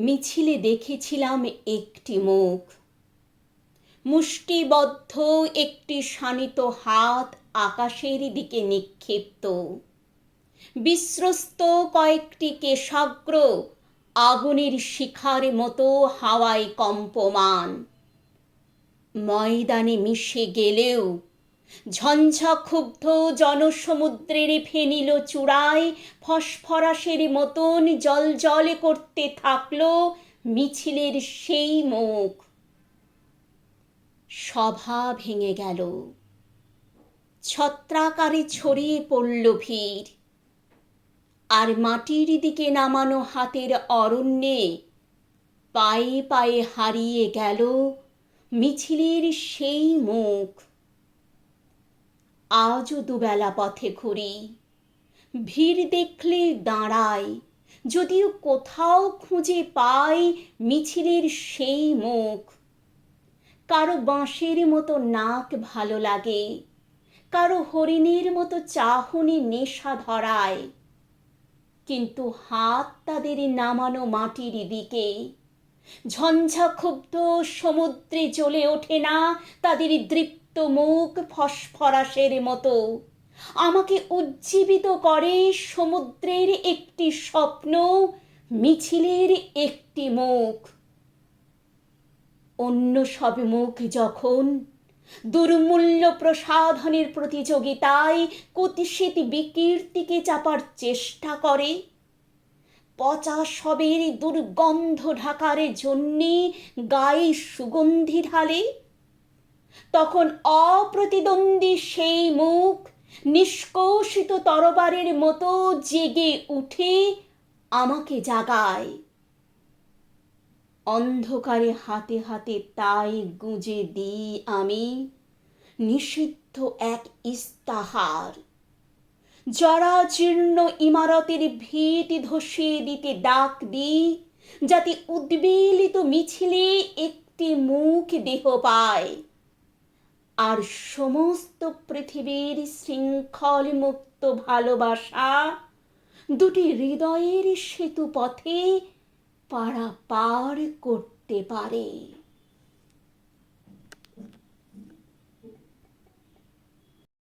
মিছিলে দেখেছিলাম একটি মুখ, মুষ্টিবদ্ধ একটি শানিত হাত আকাশের দিকে নিক্ষিপ্ত, বিশ্বস্ত কয়েকটি কেশাগ্র আগুনের শিখার মতো হাওয়ায় কম্পমান। ময়দানে মিশে গেলেও ঝঞ্ঝা ক্ষুব্ধ জনসমুদ্রের ফেনিল চূড়ায় ফসফরাসের মতন জল করতে থাকলো মিছিলের সেই মুখ। সভা ভেঙে গেল, ছত্রাকারে ছড়িয়ে পড়ল ভিড়, আর মাটির দিকে নামানো হাতের অরণ্যে পায়ে পায়ে হারিয়ে গেল মিছিলের সেই মুখ। আজও দুবেলা পথে ঘুরি, ভিড় দেখলে দাঁড়াই, যদিও কোথাও খুঁজে পাই মিছিলের সেই মুখ। কারো বাঁশের মতো নাক ভালো লাগে, কারো হরিণের মতো চাহনি নেশা ধরায়, কিন্তু হাত তাদের নামানো মাটির দিকে। ঝঞ্ঝা ক্ষুব্ধ সমুদ্রে জ্বলে ওঠে না তাদের দৃপ্ত মুখ ফসফরাসের মতো। আমাকে উজ্জীবিত করে সমুদ্রের একটি স্বপ্ন, মিছিলের একটি মুখ। অন্য সব মুখ যখন দুর্মূল্য প্রসাধনের প্রতিযোগিতায় কুৎসিত বিকীর্তিকে চাপার চেষ্টা করে, পচা সবের দুর্গন্ধ ঢাকার জন্যে গায়ে সুগন্ধি ঢালে, তখন অপ্রতিদ্বন্দ্বী সেই মুখ নিষ্কোষিত তরবারের মতো জেগে উঠে আমাকে জাগায়। অন্ধকারে হাতে হাতে তাই গুঁজে দিই আমি নিষিদ্ধ এক ইস্তাহার। জরাজীর্ণ ইমারতের ভিত ধসিয়ে দিতে ডাক দিই, যাতে উদ্বেলিত মিছিলে একটি মুখ দেহ পায়, আর সমস্ত পৃথিবীর শৃঙ্খল মুক্ত ভালোবাসা দুটি হৃদয়ের সেতু পথে পারাপার করতে পারে।